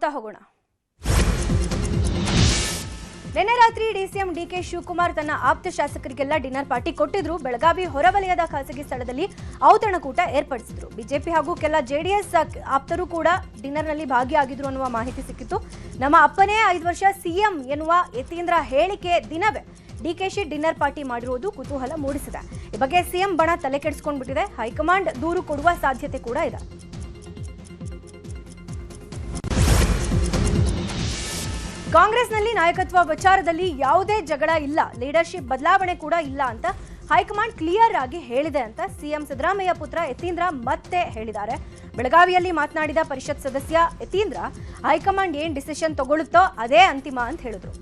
ನೋಡ್ತಾ ಹೋಗೋಣ. ನಿನ್ನೆ ರಾತ್ರಿ ಡಿಸಿಎಂ ಡಿಕೆ ಶಿವಕುಮಾರ್ ತನ್ನ ಆಪ್ತ ಶಾಸಕರಿಗೆಲ್ಲ ಡಿನ್ನರ್ ಪಾರ್ಟಿ ಕೊಟ್ಟಿದ್ರು. ಬೆಳಗಾವಿ ಹೊರವಲಯದ ಖಾಸಗಿ ಸ್ಥಳದಲ್ಲಿ ಔತಣಕೂಟ ಏರ್ಪಡಿಸಿದ್ರು. ಬಿಜೆಪಿ ಹಾಗೂ ಕೆಲ ಜೆಡಿಎಸ್ ಆಪ್ತರು ಕೂಡ ಡಿನ್ನರ್ನಲ್ಲಿ ಭಾಗಿಯಾಗಿದ್ರು ಅನ್ನುವ ಮಾಹಿತಿ ಸಿಕ್ಕಿತ್ತು. ನಮ್ಮ ಅಪ್ಪನೇ 5 ವರ್ಷ ಸಿಎಂ ಎನ್ನುವ ಯತೀಂದ್ರ ಹೇಳಿಕೆ ದಿನವೇ ಡಿಕೆಶಿ ಡಿನ್ನರ್ ಪಾರ್ಟಿ ಮಾಡಿರುವುದು ಕುತೂಹಲ ಮೂಡಿಸಿದೆ. ಈ ಬಗ್ಗೆ ಸಿಎಂ ಬಣ ತಲೆ ಕೆಡಿಸಿಕೊಂಡ್ಬಿಟ್ಟಿದೆ. ಹೈಕಮಾಂಡ್ ದೂರು ಕೊಡುವ ಸಾಧ್ಯತೆ ಕೂಡ ಇದೆ. ಕಾಂಗ್ರೆಸ್ನಲ್ಲಿ ನಾಯಕತ್ವ ವಿಚಾರದಲ್ಲಿ ಯಾವುದೇ ಜಗಳ ಇಲ್ಲ, ಲೀಡರ್ಶಿಪ್ ಬದಲಾವಣೆ ಕೂಡ ಇಲ್ಲ ಅಂತ ಹೈಕಮಾಂಡ್ ಕ್ಲಿಯರ್ ಆಗಿ ಹೇಳಿದೆ ಅಂತ ಸಿಎಂ ಸಿದ್ದರಾಮಯ್ಯ ಪುತ್ರ ಯತೀಂದ್ರ ಮತ್ತೆ ಹೇಳಿದ್ದಾರೆ. ಬೆಳಗಾವಿಯಲ್ಲಿ ಮಾತನಾಡಿದ ಪರಿಷತ್ ಸದಸ್ಯ ಯತೀಂದ್ರ, ಹೈಕಮಾಂಡ್ ಏನ್ ಡಿಸಿಷನ್ ತಗೊಳ್ಳುತ್ತೋ ಅದೇ ಅಂತಿಮ ಅಂತ ಹೇಳಿದ್ರು.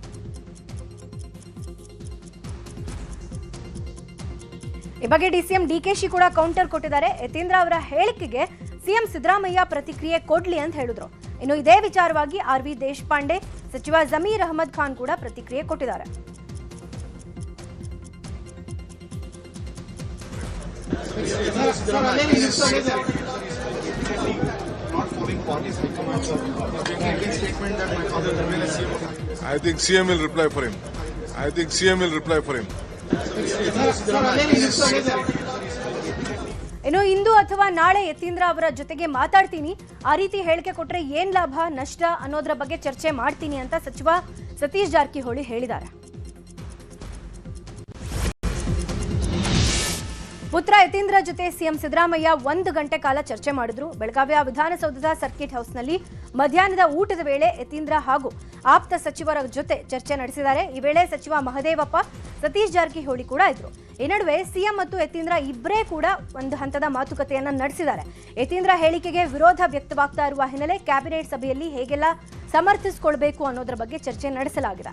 ಈ ಬಗ್ಗೆ ಡಿಸಿಎಂ ಡಿಕೆಶಿ ಕೂಡ ಕೌಂಟರ್ ಕೊಟ್ಟಿದ್ದಾರೆ. ಯತೀಂದ್ರ ಅವರ ಹೇಳಿಕೆಗೆ ಸಿಎಂ ಸಿದ್ದರಾಮಯ್ಯ ಪ್ರತಿಕ್ರಿಯೆ ಕೊಡ್ಲಿ ಅಂತ ಹೇಳಿದ್ರು. ಇನ್ನು ಇದೇ ವಿಚಾರವಾಗಿ ಆರ್.ವಿ. ದೇಶಪಾಂಡೆ, ಸಚಿವ ಜಮೀರ್ ಅಹಮದ್ ಖಾನ್ ಕೂಡ ಪ್ರತಿಕ್ರಿಯೆ ಕೊಟ್ಟಿದ್ದಾರೆ. I think CM will reply for him. ಇನ್ನು ಇಂದು ಅಥವಾ ನಾಳೆ ಯತೀಂದ್ರ ಅವರ ಜೊತೆಗೆ ಮಾತಾಡ್ತೀನಿ, ಆ ರೀತಿ ಹೇಳಿಕೆ ಕೊಟ್ರೆ ಏನ್ ಲಾಭ ನಷ್ಟ ಅನ್ನೋದ್ರ ಬಗ್ಗೆ ಚರ್ಚೆ ಮಾಡ್ತೀನಿ ಅಂತ ಸಚಿವ ಸತೀಶ್ ಜಾರಕಿಹೊಳಿ ಹೇಳಿದ್ದಾರೆ. ಪುತ್ರ ಯತೀಂದ್ರ ಜೊತೆ ಸಿಎಂ ಸಿದ್ದರಾಮಯ್ಯ 1 ಗಂಟೆ ಕಾಲ ಚರ್ಚೆ ಮಾಡಿದ್ರು. ಬೆಳಗಾವಿಯ ವಿಧಾನಸೌಧದ ಸರ್ಕಿಟ್ ಹೌಸ್ನಲ್ಲಿ ಮಧ್ಯಾಹ್ನದ ಊಟದ ವೇಳೆ ಯತೀಂದ್ರ ಹಾಗೂ ಆಪ್ತ ಸಚಿವರ ಜೊತೆ ಚರ್ಚೆ ನಡೆಸಿದ್ದಾರೆ. ಈ ವೇಳೆ ಸಚಿವ ಮಹದೇವಪ್ಪ, ಸತೀಶ್ ಜಾರಕಿಹೊಳಿ ಕೂಡ ಇದ್ರು. ಈ ನಡುವೆ ಸಿಎಂ ಮತ್ತು ಯತೀಂದ್ರ ಇಬ್ಬರೇ ಕೂಡ ಒಂದು ಹಂತದ ಮಾತುಕತೆಯನ್ನ ನಡೆಸಿದ್ದಾರೆ. ಯತೀಂದ್ರ ಹೇಳಿಕೆಗೆ ವಿರೋಧ ವ್ಯಕ್ತವಾಗ್ತಾ ಇರುವ ಹಿನ್ನೆಲೆ ಕ್ಯಾಬಿನೆಟ್ ಸಭೆಯಲ್ಲಿ ಹೇಗೆಲ್ಲ ಸಮರ್ಥಿಸಿಕೊಳ್ಬೇಕು ಅನ್ನೋದ್ರ ಬಗ್ಗೆ ಚರ್ಚೆ ನಡೆಸಲಾಗಿದೆ.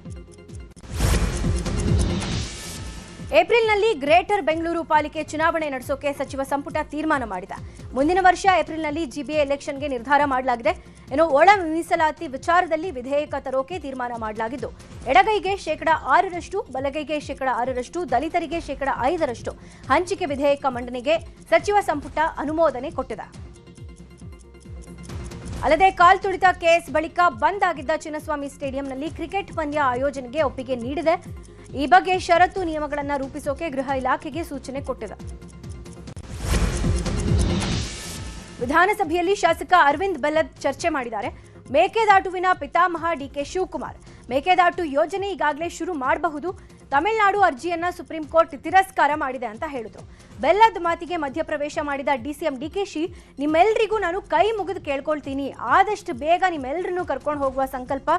ಏಪ್ರಿಲ್ನಲ್ಲಿ ಗ್ರೇಟರ್ ಬೆಂಗಳೂರು ಪಾಲಿಕೆ ಚುನಾವಣೆ ನಡೆಸೋಕೆ ಸಚಿವ ಸಂಪುಟ ತೀರ್ಮಾನ ಮಾಡಿದೆ. ಮುಂದಿನ ವರ್ಷ ಏಪ್ರಿಲ್ನಲ್ಲಿ ಜಿಬಿಎ ಎಲೆಕ್ಷನ್ಗೆ ನಿರ್ಧಾರ ಮಾಡಲಾಗಿದೆ. ಇನ್ನು ಒಳ ಮೀಸಲಾತಿ ವಿಚಾರದಲ್ಲಿ ವಿಧೇಯಕ ತರೋಕೆ ತೀರ್ಮಾನ ಮಾಡಲಾಗಿದ್ದು, ಎಡಗೈಗೆ 6%, ಬಲಗೈಗೆ 6%, ದಲಿತರಿಗೆ 5% ಹಂಚಿಕೆ ವಿಧೇಯಕ ಮಂಡನೆಗೆ ಸಚಿವ ಸಂಪುಟ ಅನುಮೋದನೆ ಕೊಟ್ಟಿದೆ. ಅಲ್ಲದೆ ಕಾಲ್ತುಳಿತ ಕೇಸ್ ಬಳಿಕ ಬಂದ್ ಆಗಿದ್ದ ಚಿನ್ನಸ್ವಾಮಿ ಸ್ಟೇಡಿಯಂನಲ್ಲಿ ಕ್ರಿಕೆಟ್ ಪಂದ್ಯ ಆಯೋಜನೆಗೆ ಒಪ್ಪಿಗೆ ನೀಡಿದೆ. ಈ ಬಗ್ಗೆ ಷರತ್ತು ನಿಯಮಗಳನ್ನು ರೂಪಿಸೋಕೆ ಗೃಹ ಇಲಾಖೆಗೆ ಸೂಚನೆ ಕೊಟ್ಟಿದೆ. ವಿಧಾನಸಭೆಯಲ್ಲಿ ಶಾಸಕ ಅರವಿಂದ್ ಬೆಲ್ಲದ್ ಚರ್ಚೆ ಮಾಡಿದ್ದಾರೆ. ಮೇಕೆದಾಟುವಿನ ಪಿತಾಮಹ ಡಿಕೆ ಶಿವಕುಮಾರ್, ಮೇಕೆದಾಟು ಯೋಜನೆ ಈಗಾಗಲೇ ಶುರು ಮಾಡಬಹುದು, ತಮಿಳುನಾಡು ಅರ್ಜಿಯನ್ನ ಸುಪ್ರೀಂ ಕೋರ್ಟ್ ತಿರಸ್ಕಾರ ಮಾಡಿದೆ ಅಂತ ಹೇಳಿದ್ರು. ಬೆಲ್ಲದ್ ಮಾತಿಗೆ ಮಧ್ಯಪ್ರವೇಶ ಮಾಡಿದ ಡಿಸಿಎಂ ಡಿಕೆಶಿ, ನಿಮ್ಮೆಲ್ಲರಿಗೂ ನಾನು ಕೈ ಮುಗಿದು ಕೇಳ್ಕೊಳ್ತೀನಿ, ಆದಷ್ಟು ಬೇಗ ನಿಮ್ಮೆಲ್ಲರನ್ನೂ ಕರ್ಕೊಂಡು ಹೋಗುವ ಸಂಕಲ್ಪ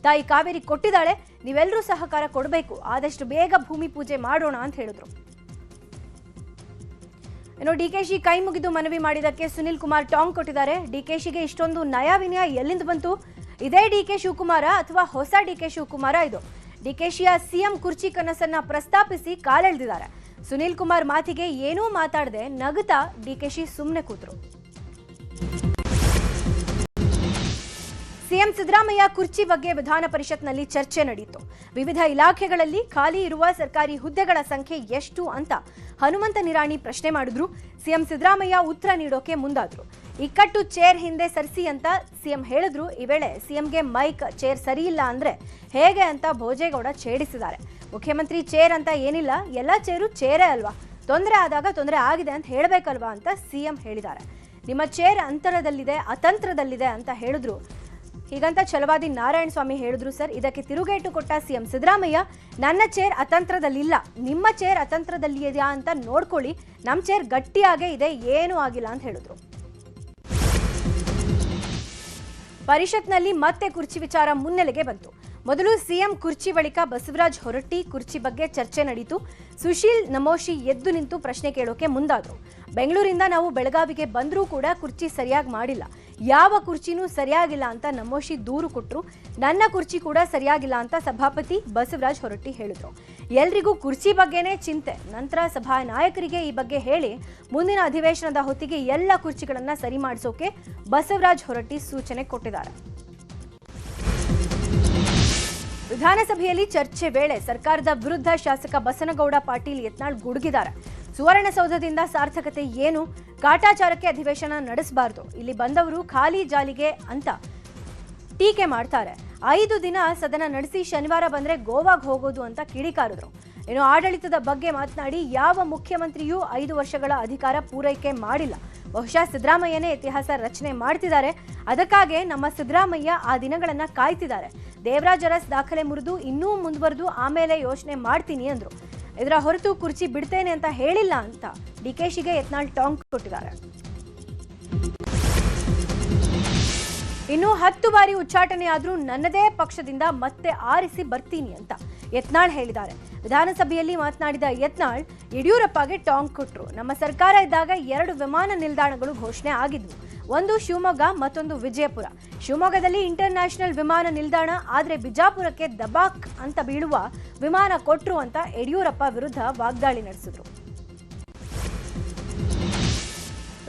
ತಾಯಿ ಕಾವೇರಿ ಕೊಟ್ಟಿದ್ದಾಳೆ, ನೀವೆಲ್ಲರೂ ಸಹಕಾರ ಕೊಡಬೇಕು, ಆದಷ್ಟು ಬೇಗ ಭೂಮಿ ಪೂಜೆ ಮಾಡೋಣ ಅಂತ ಹೇಳಿದ್ರು. ಇನ್ನು ಡಿಕೆಶಿ ಕೈ ಮುಗಿದು ಮನವಿ ಮಾಡಿದಕ್ಕೆ ಸುನಿಲ್ ಕುಮಾರ್ ಟಾಂಗ್ ಕೊಟ್ಟಿದ್ದಾರೆ. ಡಿಕೆಶಿಗೆ ಇಷ್ಟೊಂದು ನಯ ವಿನಯ ಎಲ್ಲಿಂದ ಬಂತು? ಇದೇ ಡಿಕೆ ಶಿವಕುಮಾರ ಅಥವಾ ಹೊಸ ಡಿಕೆ ಶಿವಕುಮಾರ? ಇದು ಡಿಕೆಶಿಯ ಸಿಎಂ ಕುರ್ಚಿ ಕನಸನ್ನ ಪ್ರಸ್ತಾಪಿಸಿ ಕಾಲೆಳೆದಿದ್ದಾರೆ. ಸುನಿಲ್ ಕುಮಾರ್ ಮಾತಿಗೆ ಏನೂ ಮಾತಾಡದೆ ನಗುತ್ತಾ ಡಿಕೆಶಿ ಸುಮ್ಮನೆ ಕೂತರು. ಸಿಎಂ ಸಿದ್ದರಾಮಯ್ಯ ಕುರ್ಚಿ ಬಗ್ಗೆ ವಿಧಾನ ಪರಿಷತ್ನಲ್ಲಿ ಚರ್ಚೆ ನಡೆಯಿತು. ವಿವಿಧ ಇಲಾಖೆಗಳಲ್ಲಿ ಖಾಲಿ ಇರುವ ಸರ್ಕಾರಿ ಹುದ್ದೆಗಳ ಸಂಖ್ಯೆ ಎಷ್ಟು ಅಂತ ಹನುಮಂತ ನಿರಾಣಿ ಪ್ರಶ್ನೆ ಮಾಡಿದ್ರು. ಸಿಎಂ ಸಿದ್ದರಾಮಯ್ಯ ಉತ್ತರ ನೀಡೋಕೆ ಮುಂದಾದ್ರು. ಇಕ್ಕಟ್ಟು ಚೇರ್ ಹಿಂದೆ ಸರಿಸಿ ಅಂತ ಸಿಎಂ ಹೇಳಿದ್ರು. ಈ ವೇಳೆ ಸಿಎಂಗೆ ಮೈಕ್ ಚೇರ್ ಸರಿ ಇಲ್ಲ ಅಂದ್ರೆ ಹೇಗೆ ಅಂತ ಭೋಜೇಗೌಡ ಛೇಡಿಸಿದ್ದಾರೆ. ಮುಖ್ಯಮಂತ್ರಿ ಚೇರ್ ಅಂತ ಏನಿಲ್ಲ, ಎಲ್ಲ ಚೇರು ಚೇರೇ ಅಲ್ವಾ, ತೊಂದರೆ ಆದಾಗ ತೊಂದರೆ ಆಗಿದೆ ಅಂತ ಹೇಳಬೇಕಲ್ವಾ ಅಂತ ಸಿಎಂ ಹೇಳಿದ್ದಾರೆ. ನಿಮ್ಮ ಚೇರ್ ಅಂತರದಲ್ಲಿದೆ, ಅತಂತ್ರದಲ್ಲಿದೆ ಅಂತ ಹೇಳಿದ್ರು. ಹೀಗಂತ ಛಲವಾದಿ ನಾರಾಯಣ ಸ್ವಾಮಿ ಹೇಳಿದ್ರು. ಸರ್, ಇದಕ್ಕೆ ತಿರುಗೇಟು ಕೊಟ್ಟ ಸಿಎಂ ಸಿದ್ದರಾಮಯ್ಯ, ನನ್ನ ಚೇರ್ ಅತಂತ್ರದಲ್ಲಿಲ್ಲ, ನಿಮ್ಮ ಚೇರ್ ಅತಂತ್ರದಲ್ಲಿ ಇದೆಯಾ ಅಂತ ನೋಡ್ಕೊಳ್ಳಿ, ನಮ್ಮ ಚೇರ್ ಗಟ್ಟಿಯಾಗೇ ಇದೆ, ಏನೂ ಆಗಿಲ್ಲ ಅಂತ ಹೇಳಿದ್ರು. ಪರಿಷತ್ನಲ್ಲಿ ಮತ್ತೆ ಕುರ್ಚಿ ವಿಚಾರ ಮುನ್ನೆಲೆಗೆ ಬಂತು. ಮೊದಲು ಸಿಎಂ ಕುರ್ಚಿ ಬಳಿಕ ಬಸವರಾಜ ಹೊರಟ್ಟಿ ಕುರ್ಚಿ ಬಗ್ಗೆ ಚರ್ಚೆ ನಡೆಯಿತು. ಸುಶೀಲ್ ನಮೋಶಿ ಎದ್ದು ನಿಂತು ಪ್ರಶ್ನೆ ಕೇಳೋಕೆ ಮುಂದಾದ್ರು. ಬೆಂಗಳೂರಿಂದ ನಾವು ಬೆಳಗಾವಿಗೆ ಬಂದರೂ ಕೂಡ ಕುರ್ಚಿ ಸರಿಯಾಗಿ ಮಾಡಿಲ್ಲ, ಯಾವ ಕುರ್ಚಿನೂ ಸರಿಯಾಗಿಲ್ಲ ಅಂತ ನಮೋಶಿ ದೂರು ಕೊಟ್ಟರು. ನನ್ನ ಕುರ್ಚಿ ಕೂಡ ಸರಿಯಾಗಿಲ್ಲ ಅಂತ ಸಭಾಪತಿ ಬಸವರಾಜ ಹೊರಟ್ಟಿ ಹೇಳಿದ್ರು. ಎಲ್ರಿಗೂ ಕುರ್ಚಿ ಬಗ್ಗೆನೇ ಚಿಂತೆ. ನಂತರ ಸಭಾ ನಾಯಕರಿಗೆ ಈ ಬಗ್ಗೆ ಹೇಳಿ ಮುಂದಿನ ಅಧಿವೇಶನದ ಹೊತ್ತಿಗೆ ಎಲ್ಲ ಕುರ್ಚಿಗಳನ್ನ ಸರಿ ಮಾಡಿಸೋಕೆ ಬಸವರಾಜ ಹೊರಟ್ಟಿ ಸೂಚನೆ ಕೊಟ್ಟಿದ್ದಾರೆ. ವಿಧಾನಸಭೆಯಲ್ಲಿ ಚರ್ಚೆ ವೇಳೆ ಸರ್ಕಾರದ ವಿರುದ್ಧ ಶಾಸಕ ಬಸನಗೌಡ ಪಾಟೀಲ್ ಯತ್ನಾಳ್ ಗುಡುಗಿದ್ದಾರೆ. ಸುವರ್ಣಸೌಧದಿಂದ ಸಾರ್ಥಕತೆ ಏನು? ಕಾಟಾಚಾರಕ್ಕೆ ಅಧಿವೇಶನ ನಡೆಸಬಾರದು, ಇಲ್ಲಿ ಬಂದವರು ಖಾಲಿ ಜಾಲಿಗೆ ಅಂತ ಟೀಕೆ ಮಾಡ್ತಾರೆ. 5 ದಿನ ಸದನ ನಡೆಸಿ ಶನಿವಾರ ಬಂದ್ರೆ ಗೋವಾಗೆ ಹೋಗೋದು ಅಂತ ಕಿಡಿಕಾರಿದ್ರು. ಇನ್ನು ಆಡಳಿತದ ಬಗ್ಗೆ ಮಾತನಾಡಿ ಯಾವ ಮುಖ್ಯಮಂತ್ರಿಯೂ 5 ವರ್ಷಗಳ ಅಧಿಕಾರ ಪೂರೈಕೆ ಮಾಡಿಲ್ಲ. ಬಹುಶಃ ಸಿದ್ದರಾಮಯ್ಯನೇ ಇತಿಹಾಸ ರಚನೆ ಮಾಡ್ತಿದ್ದಾರೆ. ಅದಕ್ಕಾಗಿ ನಮ್ಮ ಸಿದ್ದರಾಮಯ್ಯ ಆ ದಿನಗಳನ್ನ ಕಾಯ್ತಿದ್ದಾರೆ. ದೇವರಾಜ್ ಅರಸ್ ದಾಖಲೆ ಮುರಿದು ಇನ್ನೂ ಮುಂದುವರೆದು ಆಮೇಲೆ ಯೋಚನೆ ಮಾಡ್ತೀನಿ ಅಂದ್ರು. ಇದರ ಹೊರತು ಕುರ್ಚಿ ಬಿಡ್ತೇನೆ ಅಂತ ಹೇಳಿಲ್ಲ ಅಂತ ಡಿಕೆಶಿಗೆ ಯತ್ನಾಳ್ ಟಾಂಗ್ ಕೊಟ್ಟಿದ್ದಾರೆ. ಇನ್ನು 10 ಬಾರಿ ಉಚ್ಚಾಟನೆ ಆದ್ರೂ ನನ್ನದೇ ಪಕ್ಷದಿಂದ ಮತ್ತೆ ಆರಿಸಿ ಬರ್ತೀನಿ ಅಂತ ಯತ್ನಾಳ್ ಹೇಳಿದ್ದಾರೆ. ವಿಧಾನಸಭೆಯಲ್ಲಿ ಮಾತನಾಡಿದ ಯತ್ನಾಳ್ ಯಡಿಯೂರಪ್ಪಗೆ ಟಾಂಗ್ ಕೊಟ್ರು. ನಮ್ಮ ಸರ್ಕಾರ ಇದ್ದಾಗ 2 ವಿಮಾನ ನಿಲ್ದಾಣಗಳು ಘೋಷಣೆ ಆಗಿದ್ವು. ಒಂದು ಶಿವಮೊಗ್ಗ, ಮತ್ತೊಂದು ವಿಜಯಪುರ. ಶಿವಮೊಗ್ಗದಲ್ಲಿ ಇಂಟರ್ನ್ಯಾಷನಲ್ ವಿಮಾನ ನಿಲ್ದಾಣ, ಆದ್ರೆ ಬಿಜಾಪುರಕ್ಕೆ ದಬಾಕ್ ಅಂತ ಬೀಳುವ ವಿಮಾನ ಕೊಟ್ರು ಅಂತ ಯಡಿಯೂರಪ್ಪ ವಿರುದ್ಧ ವಾಗ್ದಾಳಿ ನಡೆಸಿದ್ರು.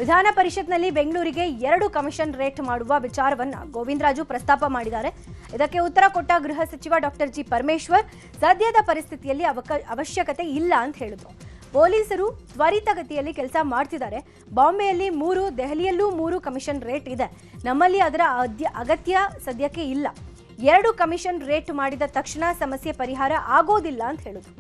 ವಿಧಾನ ಪರಿಷತ್ನಲ್ಲಿ ಬೆಂಗಳೂರಿಗೆ 2 ಕಮಿಷನ್ ರೇಟ್ ಮಾಡುವ ವಿಚಾರವನ್ನ ಗೋವಿಂದರಾಜು ಪ್ರಸ್ತಾಪ ಮಾಡಿದ್ದಾರೆ. ಇದಕ್ಕೆ ಉತ್ತರ ಕೊಟ್ಟ ಗೃಹ ಸಚಿವ ಡಾಕ್ಟರ್ ಜಿ ಪರಮೇಶ್ವರ್ ಸದ್ಯದ ಪರಿಸ್ಥಿತಿಯಲ್ಲಿ ಅವಶ್ಯಕತೆ ಇಲ್ಲ ಅಂತ ಹೇಳಿದ್ರು. ಪೊಲೀಸರು ತ್ವರಿತಗತಿಯಲ್ಲಿ ಕೆಲಸ ಮಾಡ್ತಿದ್ದಾರೆ. ಬಾಂಬೆಯಲ್ಲಿ 3, ದೆಹಲಿಯಲ್ಲೂ 3 ಕಮಿಷನ್ ರೇಟ್ ಇದೆ. ನಮ್ಮಲ್ಲಿ ಅದರ ಅಗತ್ಯ ಸದ್ಯಕ್ಕೆ ಇಲ್ಲ. 2 ಕಮಿಷನ್ ರೇಟ್ ಮಾಡಿದ ತಕ್ಷಣ ಸಮಸ್ಯೆ ಪರಿಹಾರ ಆಗೋದಿಲ್ಲ ಅಂತ ಹೇಳಿದ್ರು.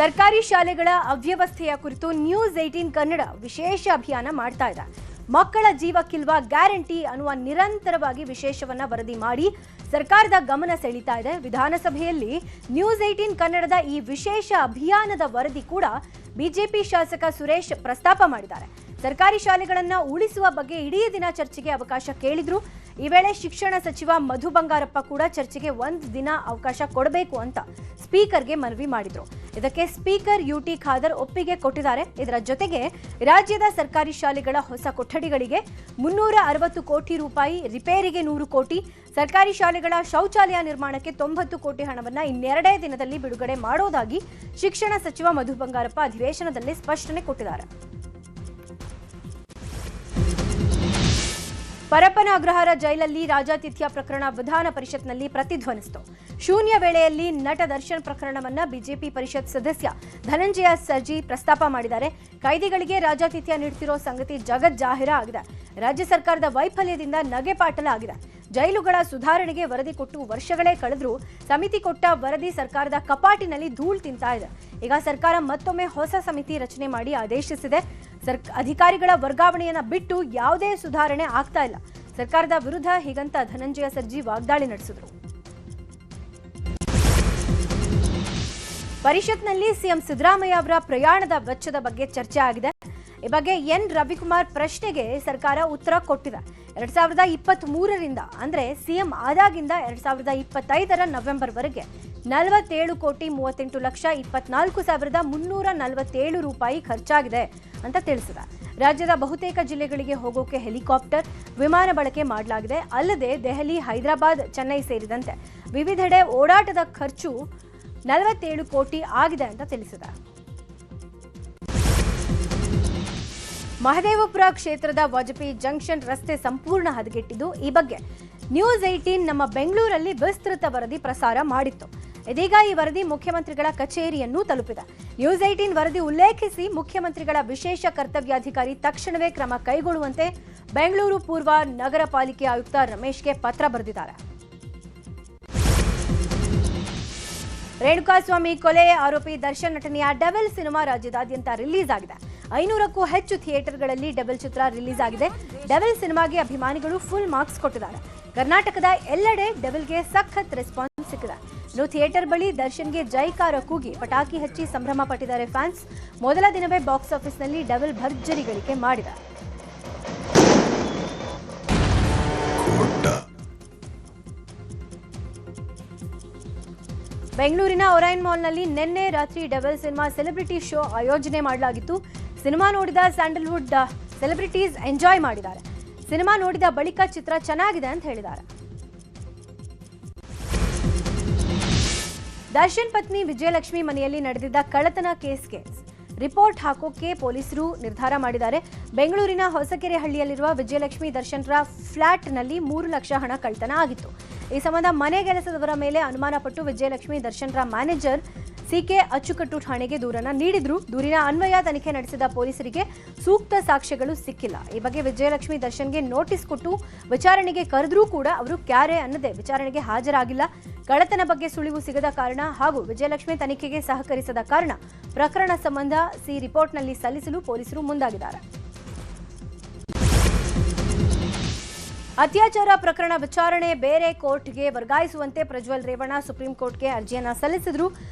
ಸರ್ಕಾರಿ ಶಾಲೆಗಳ ಅವ್ಯವಸ್ಥೆಯ ಕುರಿತು ನ್ಯೂಸ್ 18 ಕನ್ನಡ ವಿಶೇಷ ಅಭಿಯಾನ ಮಾಡ್ತಾ ಇದೆ. ಮಕ್ಕಳ ಜೀವಕ್ಕಿಲ್ವಾ ಗ್ಯಾರಂಟಿ ಅನ್ನುವ ನಿರಂತರವಾಗಿ ವಿಶೇಷವನ್ನ ವರದಿ ಮಾಡಿ ಸರ್ಕಾರದ ಗಮನ ಸೆಳೀತಾ ಇದೆ. ವಿಧಾನಸಭೆಯಲ್ಲಿ ನ್ಯೂಸ್ 18 ಕನ್ನಡದ ಈ ವಿಶೇಷ ಅಭಿಯಾನದ ವರದಿ ಕೂಡ ಬಿಜೆಪಿ ಶಾಸಕ ಸುರೇಶ್ ಪ್ರಸ್ತಾಪ ಮಾಡಿದ್ದಾರೆ. ಸರ್ಕಾರಿ ಶಾಲೆಗಳನ್ನ ಉಳಿಸುವ ಬಗ್ಗೆ ಇಡೀ ದಿನ ಚರ್ಚೆಗೆ ಅವಕಾಶ ಕೇಳಿದ್ರು. ಈ ವೇಳೆ ಶಿಕ್ಷಣ ಸಚಿವ ಮಧು ಬಂಗಾರಪ್ಪ ಕೂಡ ಚರ್ಚೆಗೆ 1 ದಿನ ಅವಕಾಶ ಕೊಡಬೇಕು ಅಂತ ಸ್ಪೀಕರ್ಗೆ ಮನವಿ ಮಾಡಿದ್ರು. ಇದಕ್ಕೆ ಸ್ಪೀಕರ್ ಯುಟಿ ಖಾದರ್ ಒಪ್ಪಿಗೆ ಕೊಟ್ಟಿದ್ದಾರೆ. ಇದರ ಜೊತೆಗೆ ರಾಜ್ಯದ ಸರ್ಕಾರಿ ಶಾಲೆಗಳ ಹೊಸ ಕೊಠಡಿಗಳಿಗೆ 360 ಕೋಟಿ ರೂಪಾಯಿ, ರಿಪೇರಿಗೆ 100 ಕೋಟಿ, ಸರ್ಕಾರಿ ಶಾಲೆಗಳ ಶೌಚಾಲಯ ನಿರ್ಮಾಣಕ್ಕೆ 90 ಕೋಟಿ ಹಣವನ್ನು ಇನ್ನೆರಡೇ ದಿನದಲ್ಲಿ ಬಿಡುಗಡೆ ಮಾಡೋದಾಗಿ ಶಿಕ್ಷಣ ಸಚಿವ ಮಧು ಬಂಗಾರಪ್ಪ ಅಧಿವೇಶನದಲ್ಲಿ ಸ್ಪಷ್ಟನೆ ಕೊಟ್ಟಿದ್ದಾರೆ. ಪರಪ್ಪನ ಅಗ್ರಹಾರ ಜೈಲಲ್ಲಿ ರಾಜಾತಿಥ್ಯ ಪ್ರಕರಣ ವಿಧಾನ ಪರಿಷತ್ನಲ್ಲಿ ಪ್ರತಿಧ್ವನಿಸಿತು. ಶೂನ್ಯ ವೇಳೆಯಲ್ಲಿ ನಟ ದರ್ಶನ್ ಪ್ರಕರಣವನ್ನ ಬಿಜೆಪಿ ಪರಿಷತ್ ಸದಸ್ಯ ಧನಂಜಯ ಸರ್ಜಿ ಪ್ರಸ್ತಾಪ ಮಾಡಿದ್ದಾರೆ. ಕೈದಿಗಳಿಗೆ ರಾಜಾತಿಥ್ಯ ನೀಡುತ್ತಿರೋ ಸಂಗತಿ ಜಗಜ್ಜಾಹಿರ ಆಗಿದೆ. ರಾಜ್ಯ ಸರ್ಕಾರದ ವೈಫಲ್ಯದಿಂದ ನಗೆಪಾಟಲ ಆಗಿದೆ. ಜೈಲುಗಳ ಸುಧಾರಣೆಗೆ ವರದಿ ಕೊಟ್ಟು ವರ್ಷಗಳೇ ಕಳೆದ್ರೂ ಸಮಿತಿ ಕೊಟ್ಟ ವರದಿ ಸರ್ಕಾರದ ಕಪಾಟಿನಲ್ಲಿ ಧೂಳು ತಿಂತಾ ಇದೆ. ಈಗ ಸರ್ಕಾರ ಮತ್ತೊಮ್ಮೆ ಹೊಸ ಸಮಿತಿ ರಚನೆ ಮಾಡಿ ಆದೇಶಿಸಿದೆ. ಅಧಿಕಾರಿಗಳ ವರ್ಗಾವಣೆಯನ್ನ ಬಿಟ್ಟು ಯಾವುದೇ ಸುಧಾರಣೆ ಆಗ್ತಾ ಇಲ್ಲ. ಸರ್ಕಾರದ ವಿರುದ್ಧ ಹೀಗಂತ ಧನಂಜಯ ಸರ್ಜಿ ವಾಗ್ದಾಳಿ ನಡೆಸಿದರು. ಪರಿಷತ್ನಲ್ಲಿ ಸಿಎಂ ಸಿದ್ದರಾಮಯ್ಯ ಅವರ ಪ್ರಯಾಣದ ವೆಚ್ಚದ ಬಗ್ಗೆ ಚರ್ಚೆ ಆಗಿದೆ. ಈ ಬಗ್ಗೆ ಎನ್ ರವಿಕುಮಾರ್ ಪ್ರಶ್ನೆಗೆ ಸರ್ಕಾರ ಉತ್ತರ ಕೊಟ್ಟಿದೆ. 2023ರಿಂದ ಅಂದ್ರೆ ಸಿಎಂ ಆದಾಗಿಂದ 2025ರ ನವೆಂಬರ್ವರೆಗೆ 47 ಕೋಟಿ 38 ಲಕ್ಷ 24,347 ರೂಪಾಯಿ ಖರ್ಚಾಗಿದೆ ಅಂತ ತಿಳಿಸಿದೆ. ರಾಜ್ಯದ ಬಹುತೇಕ ಜಿಲ್ಲೆಗಳಿಗೆ ಹೋಗೋಕೆ ಹೆಲಿಕಾಪ್ಟರ್, ವಿಮಾನ ಬಳಕೆ ಮಾಡಲಾಗಿದೆ. ಅಲ್ಲದೆ ದೆಹಲಿ, ಹೈದರಾಬಾದ್, ಚೆನ್ನೈ ಸೇರಿದಂತೆ ವಿವಿಧೆಡೆ ಓಡಾಟದ ಖರ್ಚು 47 ಕೋಟಿ ಆಗಿದೆ ಅಂತ ತಿಳಿಸಿದೆ. ಮಹದೇವಪುರ ಕ್ಷೇತ್ರದ ವಾಜಪೇಯಿ ಜಂಕ್ಷನ್ ರಸ್ತೆ ಸಂಪೂರ್ಣ ಹದಗೆಟ್ಟಿದ್ದು. ಈ ಬಗ್ಗೆ ನ್ಯೂಸ್ 18 ನಮ್ಮ ಬೆಂಗಳೂರಲ್ಲಿ ವಿಸ್ತೃತ ವರದಿ ಪ್ರಸಾರ ಮಾಡಿತ್ತು. ಇದೀಗ ಈ ವರದಿ ಮುಖ್ಯಮಂತ್ರಿಗಳ ಕಚೇರಿಯನ್ನು ತಲುಪಿದೆ. ನ್ಯೂಸ್ 18 ವರದಿ ಉಲ್ಲೇಖಿಸಿ ಮುಖ್ಯಮಂತ್ರಿಗಳ ವಿಶೇಷ ಕರ್ತವ್ಯಾಧಿಕಾರಿ ತಕ್ಷಣವೇ ಕ್ರಮ ಕೈಗೊಳ್ಳುವಂತೆ ಬೆಂಗಳೂರು ಪೂರ್ವ ನಗರ ಪಾಲಿಕೆ ಆಯುಕ್ತ ರಮೇಶ್ಗೆ ಪತ್ರ ಬರೆದಿದ್ದಾರೆ. ರೇಣುಕಾಸ್ವಾಮಿ ಕೊಲೆ ಆರೋಪಿ ದರ್ಶನ್ ನಟನೆಯ ಡೆವಿಲ್ ಸಿನಿಮಾ ರಾಜ್ಯದಾದ್ಯಂತ ರಿಲೀಸ್ ಆಗಿದೆ. 500ಕ್ಕೂ ಹೆಚ್ಚು ಥಿಯೇಟರ್ಗಳಲ್ಲಿ ಡೆವಿಲ್ ಚಿತ್ರ ರಿಲೀಸ್ ಆಗಿದೆ. ಡೆವಿಲ್ ಸಿನಿಮಾಗೆ ಅಭಿಮಾನಿಗಳು ಫುಲ್ ಮಾರ್ಕ್ಸ್ ಕೊಟ್ಟಿದ್ದಾರೆ. ಕರ್ನಾಟಕದ ಎಲ್ಲೆಡೆ ಡೆವಿಲ್ಗೆ ಸಖತ್ ರೆಸ್ಪಾನ್ಸ್ ಸಿಕ್ಕಿದೆ. ಇನ್ನು ಥಿಯೇಟರ್ ಬಳಿ ದರ್ಶನ್ಗೆ ಜೈಕಾರ ಕೂಗಿ ಪಟಾಕಿ ಹಚ್ಚಿ ಸಂಭ್ರಮ ಪಟ್ಟಿದ್ದಾರೆ ಫ್ಯಾನ್ಸ್. ಮೊದಲ ದಿನವೇ ಬಾಕ್ಸ್ ಆಫೀಸ್ನಲ್ಲಿ ಡೆವಿಲ್ ಭರ್ಜರಿ ಗಳಿಕೆ ಮಾಡಿದೆ. ಬೆಂಗಳೂರಿನ ಒರೈನ್ ಮಾಲ್ನಲ್ಲಿ ನಿನ್ನೆ ರಾತ್ರಿ ಡೆವಿಲ್ ಸಿನಿಮಾ ಸೆಲೆಬ್ರಿಟಿ ಶೋ ಆಯೋಜನೆ ಮಾಡಲಾಗಿತ್ತು. ಸಿನಿಮಾ ನೋಡಿದ ಸ್ಯಾಂಡಲ್ವುಡ್ ಸೆಲೆಬ್ರಿಟೀಸ್ ಎಂಜಾಯ್ ಮಾಡಿದ್ದಾರೆ. ಸಿನಿಮಾ ನೋಡಿದ ಬಳಿಕ ಚಿತ್ರ ಚೆನ್ನಾಗಿದೆ ಅಂತ ಹೇಳಿದ್ದಾರೆ. ದರ್ಶನ್ ಪತ್ನಿ ವಿಜಯಲಕ್ಷ್ಮಿ ಮನೆಯಲ್ಲಿ ನಡೆದಿದ್ದ ಕಳ್ಳತನ ಕೇಸ್ಗೆ ರಿಪೋರ್ಟ್ ಹಾಕೋಕೆ ಪೊಲೀಸರು ನಿರ್ಧಾರ ಮಾಡಿದ್ದಾರೆ. ಬೆಂಗಳೂರಿನ ಹೊಸಕೆರೆ ಹಳ್ಳಿಯಲ್ಲಿರುವ ವಿಜಯಲಕ್ಷ್ಮಿ ದರ್ಶನ್ರ ಫ್ಲಾಟ್ನಲ್ಲಿ 3 ಲಕ್ಷ ಹಣ ಕಳ್ಳತನ ಆಗಿತ್ತು. ಈ ಸಂಬಂಧ ಮನೆ ಕೆಲಸದವರ ಮೇಲೆ ಅನುಮಾನ ಪಟ್ಟು ವಿಜಯಲಕ್ಷ್ಮಿ ದರ್ಶನ್ರ ಮ್ಯಾನೇಜರ್ ಸಿಕೆ ಅಚ್ಚುಕಟ್ಟು ಠಾಣೆಗೆ ದೂರನ್ನ ನೀಡಿದ್ರು. ದೂರಿನ ಅನ್ವಯ ತನಿಖೆ ನಡೆಸಿದ ಪೊಲೀಸರಿಗೆ ಸೂಕ್ತ ಸಾಕ್ಷ್ಯಗಳು ಸಿಕ್ಕಿಲ್ಲ. ಈ ಬಗ್ಗೆ ವಿಜಯಲಕ್ಷ್ಮಿ ದರ್ಶನ್ಗೆ ನೋಟಿಸ್ ಕೊಟ್ಟು ವಿಚಾರಣೆಗೆ ಕರೆದ್ರೂ ಕೂಡ ಅವರು ಕ್ಯಾರೆ ಅನ್ನದೆ ವಿಚಾರಣೆಗೆ ಹಾಜರಾಗಿಲ್ಲ. ಕಳ್ಳತನ ಬಗ್ಗೆ ಸುಳಿವು ಸಿಗದ ಕಾರಣ ಹಾಗೂ ವಿಜಯಲಕ್ಷ್ಮಿ ತನಿಖೆಗೆ ಸಹಕರಿಸದ ಕಾರಣ ಪ್ರಕರಣ ಸಂಬಂಧ ಸಿ ರಿಪೋರ್ಟ್ನಲ್ಲಿ ಸಲ್ಲಿಸಲು ಪೊಲೀಸರು ಮುಂದಾಗಿದ್ದಾರೆ. ಅತ್ಯಾಚಾರ ಪ್ರಕರಣ ವಿಚಾರಣೆ ಬೇರೆ ಕೋರ್ಟ್ಗೆ ವರ್ಗಾಯಿಸುವಂತೆ ಪ್ರಜ್ವಲ್ ರೇವಣ್ಣ ಸುಪ್ರೀಂ ಕೋರ್ಟ್ಗೆ ಅರ್ಜಿಯನ್ನ ಸಲ್ಲಿಸಿದ್ರು.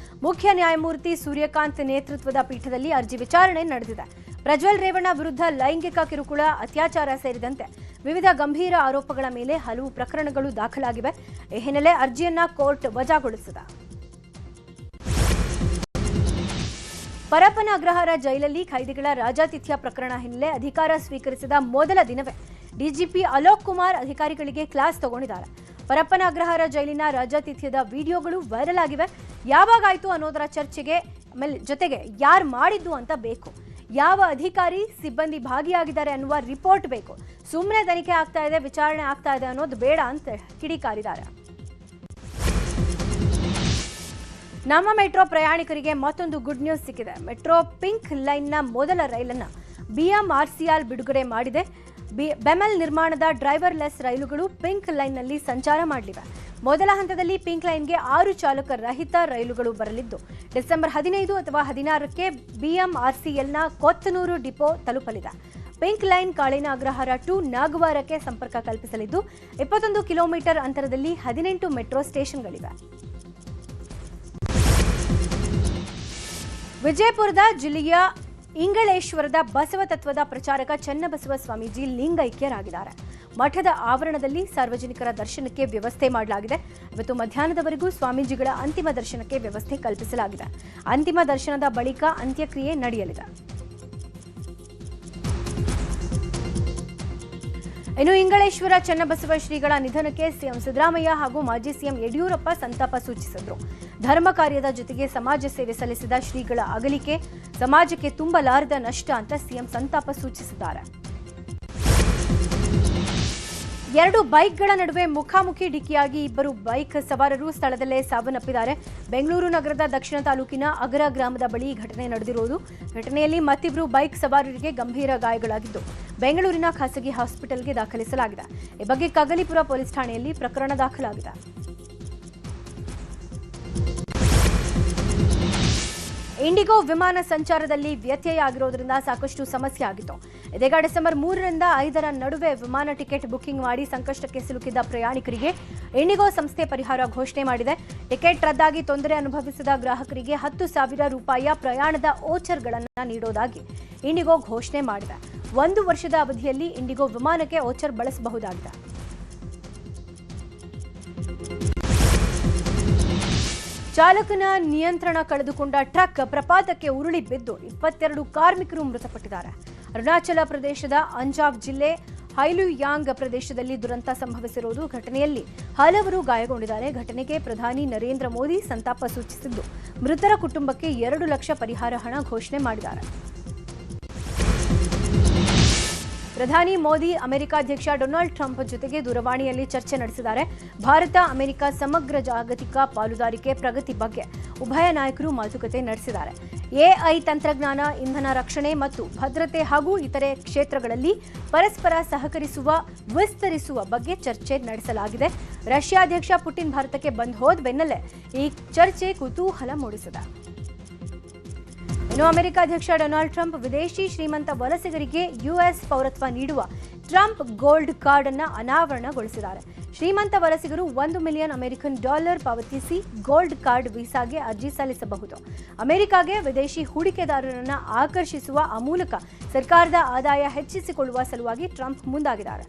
ಮುಖ್ಯ ನ್ಯಾಯಮೂರ್ತಿ ಸೂರ್ಯಕಾಂತ್ ನೇತೃತ್ವದ ಪೀಠದಲ್ಲಿ ಅರ್ಜಿ ವಿಚಾರಣೆ ನಡೆದಿದೆ. ಪ್ರಜ್ವಲ್ ರೇವಣ್ಣ ವಿರುದ್ಧ ಲೈಂಗಿಕ ಕಿರುಕುಳ, ಅತ್ಯಾಚಾರ ಸೇರಿದಂತೆ ವಿವಿಧ ಗಂಭೀರ ಆರೋಪಗಳ ಮೇಲೆ ಹಲವು ಪ್ರಕರಣಗಳು ದಾಖಲಾಗಿವೆ. ಈ ಹಿನ್ನೆಲೆ ಅರ್ಜಿಯನ್ನ ಕೋರ್ಟ್ ವಜಾಗೊಳಿಸಿದೆ. ಪರಪ್ಪನ ಅಗ್ರಹಾರ ಜೈಲಲ್ಲಿ ಖೈದಿಗಳ ರಾಜಾತಿಥ್ಯ ಪ್ರಕರಣ ಹಿನ್ನೆಲೆ ಅಧಿಕಾರ ಸ್ವೀಕರಿಸಿದ ಮೊದಲ ದಿನವೇ ಡಿಜಿಪಿ ಅಲೋಕ್ ಕುಮಾರ್ ಅಧಿಕಾರಿಗಳಿಗೆ ಕ್ಲಾಸ್ ತಗೊಂಡಿದ್ದಾರೆ. ಪರಪ್ಪನ ಅಗ್ರಹಾರ ಜೈಲಿನ ರಾಜಾತಿಥ್ಯದ ವಿಡಿಯೋಗಳು ವೈರಲ್ ಆಗಿವೆ. ಯಾವಾಗಾಯ್ತು ಅನ್ನೋದರ ಚರ್ಚೆಗೆ ಜೊತೆಗೆ ಯಾರು ಮಾಡಿದ್ದು ಅಂತ ಬೇಕು, ಯಾವ ಅಧಿಕಾರಿ ಸಿಬ್ಬಂದಿ ಭಾಗಿಯಾಗಿದ್ದಾರೆ ಅನ್ನುವ ರಿಪೋರ್ಟ್ ಬೇಕು. ಸುಮ್ಮನೆ ತನಿಖೆ ಆಗ್ತಾ ಇದೆ, ವಿಚಾರಣೆ ಆಗ್ತಾ ಇದೆ ಅನ್ನೋದು ಬೇಡ ಅಂತ ಕಿಡಿಕಾರಿದ್ದಾರೆ. ನಮ್ಮ ಮೆಟ್ರೋ ಪ್ರಯಾಣಿಕರಿಗೆ ಮತ್ತೊಂದು ಗುಡ್ ನ್ಯೂಸ್ ಸಿಕ್ಕಿದೆ. ಮೆಟ್ರೋ ಪಿಂಕ್ ಲೈನ್ನ ಮೊದಲ ರೈಲನ್ನು ಬಿಎಂಆರ್ಸಿಎಲ್ ಬಿಡುಗಡೆ ಮಾಡಿದೆ. ಬೆಮೆಲ್ ನಿರ್ಮಾಣದ ಡ್ರೈವರ್ಲೆಸ್ ರೈಲುಗಳು ಪಿಂಕ್ ಲೈನ್ನಲ್ಲಿ ಸಂಚಾರ ಮಾಡಲಿವೆ. ಮೊದಲ ಹಂತದಲ್ಲಿ ಪಿಂಕ್ ಲೈನ್ಗೆ 6 ಚಾಲಕ ರಹಿತ ರೈಲುಗಳು ಬರಲಿದ್ದು ಡಿಸೆಂಬರ್ 15 ಅಥವಾ 16ಕ್ಕೆ ಬಿಎಂಆರ್ಸಿಎಲ್ನ ಕೊತ್ತನೂರು ಡಿಪೋ ತಲುಪಲಿದೆ. ಪಿಂಕ್ ಲೈನ್ ಕಾಳಿನ ಅಗ್ರಹಾರ ಟು ನಾಗವಾರಕ್ಕೆ ಸಂಪರ್ಕ ಕಲ್ಪಿಸಲಿದ್ದು 21 ಕಿಲೋಮೀಟರ್ ಅಂತರದಲ್ಲಿ 18 ಮೆಟ್ರೋ ಸ್ಟೇಷನ್ಗಳಿವೆ. ವಿಜಯಪುರದ ಜಿಲ್ಲೆಯ ಇಂಗಳೇಶ್ವರದ ಬಸವ ತತ್ವದ ಪ್ರಚಾರಕ ಚನ್ನಬಸವ ಸ್ವಾಮೀಜಿ ಲಿಂಗೈಕ್ಯರಾಗಿದ್ದಾರೆ. ಮಠದ ಆವರಣದಲ್ಲಿ ಸಾರ್ವಜನಿಕರ ದರ್ಶನಕ್ಕೆ ವ್ಯವಸ್ಥೆ ಮಾಡಲಾಗಿದೆ. ಇವತ್ತು ಮಧ್ಯಾಹ್ನದವರೆಗೂ ಸ್ವಾಮೀಜಿಗಳ ಅಂತಿಮ ದರ್ಶನಕ್ಕೆ ವ್ಯವಸ್ಥೆ ಕಲ್ಪಿಸಲಾಗಿದೆ. ಅಂತಿಮ ದರ್ಶನದ ಬಳಿಕ ಅಂತ್ಯಕ್ರಿಯೆ ನಡೆಯಲಿದೆ. ಇನ್ನು ಇಂಗಳೇಶ್ವರ ಚನ್ನಬಸವ ಶ್ರೀಗಳ ನಿಧನಕ್ಕೆ ಸಿಎಂ ಸಿದ್ದರಾಮಯ್ಯ ಹಾಗೂ ಮಾಜಿ ಸಿಎಂ ಯಡಿಯೂರಪ್ಪ ಸಂತಾಪ ಸೂಚಿಸಿದರು. ಧರ್ಮ ಕಾರ್ಯದ ಜೊತೆಗೆ ಸಮಾಜ ಸೇವೆ ಸಲ್ಲಿಸಿದ ಶ್ರೀಗಳ ಅಗಲಿಕೆ ಸಮಾಜಕ್ಕೆ ತುಂಬಲಾರದ ನಷ್ಟ ಅಂತ ಸಿಎಂ ಸಂತಾಪ ಸೂಚಿಸಿದ್ದಾರೆ. 2 ಬೈಕ್ಗಳ ನಡುವೆ ಮುಖಾಮುಖಿ ಡಿಕ್ಕಿಯಾಗಿ 2 ಬೈಕ್ ಸವಾರರು ಸ್ಥಳದಲ್ಲೇ ಸಾವನ್ನಪ್ಪಿದ್ದಾರೆ. ಬೆಂಗಳೂರು ನಗರದ ದಕ್ಷಿಣ ತಾಲೂಕಿನ ಅಗರ ಗ್ರಾಮದ ಬಳಿ ಘಟನೆ ನಡೆದಿರುವುದು. ಘಟನೆಯಲ್ಲಿ ಮತ್ತಿಬ್ಬರು ಬೈಕ್ ಸವಾರರಿಗೆ ಗಂಭೀರ ಗಾಯಗಳಾಗಿದ್ದು ಬೆಂಗಳೂರಿನ ಖಾಸಗಿ ಹಾಸ್ಪಿಟಲ್ಗೆ ದಾಖಲಿಸಲಾಗಿದೆ. ಈ ಬಗ್ಗೆ ಕಗಲಿಪುರ ಪೊಲೀಸ್ ಠಾಣೆಯಲ್ಲಿ ಪ್ರಕರಣ ದಾಖಲಾಗಿದೆ. ಇಂಡಿಗೋ ವಿಮಾನ ಸಂಚಾರದಲ್ಲಿ ವ್ಯತ್ಯಯ ಆಗಿರೋದ್ರಿಂದ ಸಾಕಷ್ಟು ಸಮಸ್ಯೆ ಆಗಿತ್ತು. ಇದೀಗ ಡಿಸೆಂಬರ್ 3ರಿಂದ 5ರ ನಡುವೆ ವಿಮಾನ ಟಿಕೆಟ್ ಬುಕಿಂಗ್ ಮಾಡಿ ಸಂಕಷ್ಟಕ್ಕೆ ಸಿಲುಕಿದ್ದ ಪ್ರಯಾಣಿಕರಿಗೆ ಇಂಡಿಗೋ ಸಂಸ್ಥೆ ಪರಿಹಾರ ಘೋಷಣೆ ಮಾಡಿದೆ. ಟಿಕೆಟ್ ರದ್ದಾಗಿ ತೊಂದರೆ ಅನುಭವಿಸಿದ ಗ್ರಾಹಕರಿಗೆ 10,000 ರೂಪಾಯಿಯ ಪ್ರಯಾಣದ ಓಚರ್ಗಳನ್ನು ನೀಡೋದಾಗಿ ಇಂಡಿಗೋ ಘೋಷಣೆ ಮಾಡಿದೆ. 1 ವರ್ಷದ ಅವಧಿಯಲ್ಲಿ ಇಂಡಿಗೋ ವಿಮಾನಕ್ಕೆ ಓಚರ್ ಬಳಸಬಹುದಾಗಿದೆ. ಚಾಲಕನ ನಿಯಂತ್ರಣ ಕಳೆದುಕೊಂಡ ಟ್ರಕ್ ಪ್ರಪಾತಕ್ಕೆ ಉರುಳಿ ಬಿದ್ದು 22 ಕಾರ್ಮಿಕರು ಮೃತಪಟ್ಟಿದ್ದಾರೆ. ಅರುಣಾಚಲ ಪ್ರದೇಶದ ಅಂಜಾವ್ ಜಿಲ್ಲೆ ಹೈಲುಯಾಂಗ್ ಪ್ರದೇಶದಲ್ಲಿ ದುರಂತ ಸಂಭವಿಸಿರುವುದು. ಘಟನೆಯಲ್ಲಿ ಹಲವರು ಗಾಯಗೊಂಡಿದ್ದಾರೆ. ಘಟನೆಗೆ ಪ್ರಧಾನಿ ನರೇಂದ್ರ ಮೋದಿ ಸಂತಾಪ ಸೂಚಿಸಿದ್ದು ಮೃತರ ಕುಟುಂಬಕ್ಕೆ 2 ಲಕ್ಷ ಪರಿಹಾರ ಹಣ ಘೋಷಣೆ ಮಾಡಿದ್ದಾರೆ. ಪ್ರಧಾನಿ ಮೋದಿ ಅಮೆರಿಕ ಅಧ್ಯಕ್ಷ ಡೊನಾಲ್ಡ್ ಟ್ರಂಪ್ ಜೊತೆಗೆ ದೂರವಾಣಿಯಲ್ಲಿ ಚರ್ಚೆ ನಡೆಸಿದ್ದಾರೆ. ಭಾರತ ಅಮೆರಿಕ ಸಮಗ್ರ ಜಾಗತಿಕ ಪಾಲುದಾರಿಕೆ ಪ್ರಗತಿ ಬಗ್ಗೆ ಉಭಯ ನಾಯಕರು ಮಾತುಕತೆ ನಡೆಸಿದ್ದಾರೆ. ಎಐ ತಂತ್ರಜ್ಞಾನ, ಇಂಧನ ರಕ್ಷಣೆ ಮತ್ತು ಭದ್ರತೆ ಹಾಗೂ ಇತರೆ ಕ್ಷೇತ್ರಗಳಲ್ಲಿ ಪರಸ್ಪರ ಸಹಕರಿಸುವ ವಿಸ್ತರಿಸುವ ಬಗ್ಗೆ ಚರ್ಚೆ ನಡೆಸಲಾಗಿದೆ. ರಷ್ಯಾ ಅಧ್ಯಕ್ಷ ಪುಟಿನ್ ಭಾರತಕ್ಕೆ ಬಂದು ಹೋದ ಬೆನ್ನಲ್ಲೇ ಈ ಚರ್ಚೆ ಕುತೂಹಲ ಮೂಡಿಸಿದೆ. ಇನ್ನು ಅಮೆರಿಕ ಅಧ್ಯಕ್ಷ ಡೊನಾಲ್ಡ್ ಟ್ರಂಪ್ ವಿದೇಶಿ ಶ್ರೀಮಂತ ವಲಸಿಗರಿಗೆ ಯುಎಸ್ ಪೌರತ್ವ ನೀಡುವ ಟ್ರಂಪ್ ಗೋಲ್ಡ್ ಕಾರ್ಡ್ ಅನ್ನು ಅನಾವರಣಗೊಳಿಸಿದ್ದಾರೆ. ಶ್ರೀಮಂತ ವಲಸಿಗರು $1 ಮಿಲಿಯನ್ ಅಮೆರಿಕನ್ ಡಾಲರ್ ಪಾವತಿಸಿ ಗೋಲ್ಡ್ ಕಾರ್ಡ್ ವೀಸಾಗೆ ಅರ್ಜಿ ಸಲ್ಲಿಸಬಹುದು. ಅಮೆರಿಕಾಗೆ ವಿದೇಶಿ ಹೂಡಿಕೆದಾರರನ್ನು ಆಕರ್ಷಿಸುವ ಆ ಮೂಲಕ ಸರ್ಕಾರದ ಆದಾಯ ಹೆಚ್ಚಿಸಿಕೊಳ್ಳುವ ಸಲುವಾಗಿ ಟ್ರಂಪ್ ಮುಂದಾಗಿದ್ದಾರೆ.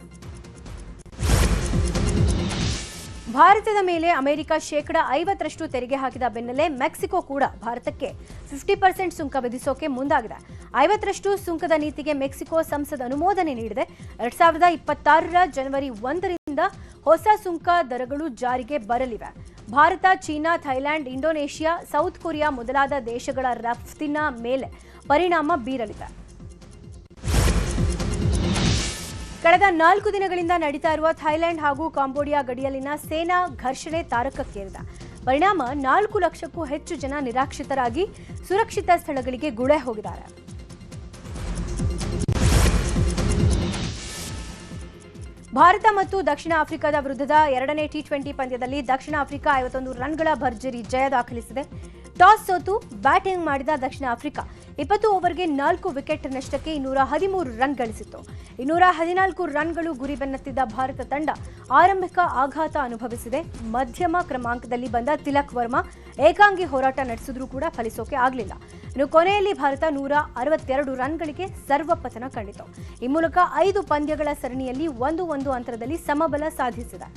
ಭಾರತದ ಮೇಲೆ ಅಮೆರಿಕ 50% ತೆರಿಗೆ ಹಾಕಿದ ಬೆನ್ನಲ್ಲೇ ಮೆಕ್ಸಿಕೋ ಕೂಡ ಭಾರತಕ್ಕೆ 50% ಸುಂಕ ವಿಧಿಸೋಕೆ ಮುಂದಾಗಿದೆ. 50% ಸುಂಕದ ನೀತಿಗೆ ಮೆಕ್ಸಿಕೋ ಸಂಸತ್ ಅನುಮೋದನೆ ನೀಡಿದೆ. 2026ರ ಜನವರಿ 1ರಿಂದ ಹೊಸ ಸುಂಕ ದರಗಳು ಜಾರಿಗೆ ಬರಲಿವೆ. Bharat, China, Thailand, Indonesia, south Korea ಮೊದಲಾದ ದೇಶಗಳ ರಫ್ತಿನ ಮೇಲೆ ಪರಿಣಾಮ ಬೀರಲಿದೆ. ಕಳೆದ 4 ದಿನಗಳಿಂದ ನಡೀತಾ ಇರುವ ಥೈಲ್ಯಾಂಡ್ ಹಾಗೂ ಕಾಂಬೋಡಿಯಾ ಗಡಿಯಲ್ಲಿನ ಸೇನಾ ಘರ್ಷಣೆ ತಾರಕಕ್ಕೇರಿದೆ. ಪರಿಣಾಮ 4 ಲಕ್ಷಕ್ಕೂ ಹೆಚ್ಚು ಜನ ನಿರಾಶ್ರಿತರಾಗಿ ಸುರಕ್ಷಿತ ಸ್ಥಳಗಳಿಗೆ ಗುಳೆ ಹೋಗಿದ್ದಾರೆ. ಭಾರತ ಮತ್ತು ದಕ್ಷಿಣ ಆಫ್ರಿಕಾದ ವಿರುದ್ಧದ 2ನೇ ಟಿ20 ಪಂದ್ಯದಲ್ಲಿ ದಕ್ಷಿಣ ಆಫ್ರಿಕಾ 51 ರನ್ಗಳ ಭರ್ಜರಿ ಜಯ ದಾಖಲಿಸಿದೆ. ಟಾಸ್ ಸೋತು ಬ್ಯಾಟಿಂಗ್ ಮಾಡಿದ ದಕ್ಷಿಣ ಆಫ್ರಿಕಾ 20 ಓವರ್ಗೆ 4 ವಿಕೆಟ್ ನಷ್ಟಕ್ಕೆ 213 ರನ್ ಗಳಿಸಿತ್ತು. 214 ರನ್ಗಳು ಗುರಿ ಬೆನ್ನತ್ತಿದ್ದ ಭಾರತ ತಂಡ ಆರಂಭಿಕ ಆಘಾತ ಅನುಭವಿಸಿದೆ. ಮಧ್ಯಮ ಕ್ರಮಾಂಕದಲ್ಲಿ ಬಂದ ತಿಲಕ್ ವರ್ಮಾ ಏಕಾಂಗಿ ಹೋರಾಟ ನಡೆಸಿದ್ರೂ ಕೂಡ ಫಲಿಸೋಕೆ ಆಗಲಿಲ್ಲ. ಇನ್ನು ಕೊನೆಯಲ್ಲಿ ಭಾರತ 162 ರನ್ಗಳಿಗೆ ಸರ್ವಪತನ ಕಂಡಿತು. ಈ ಮೂಲಕ 5 ಪಂದ್ಯಗಳ ಸರಣಿಯಲ್ಲಿ 1-1 ಅಂತರದಲ್ಲಿ ಸಮಬಲ ಸಾಧಿಸಿದೆ.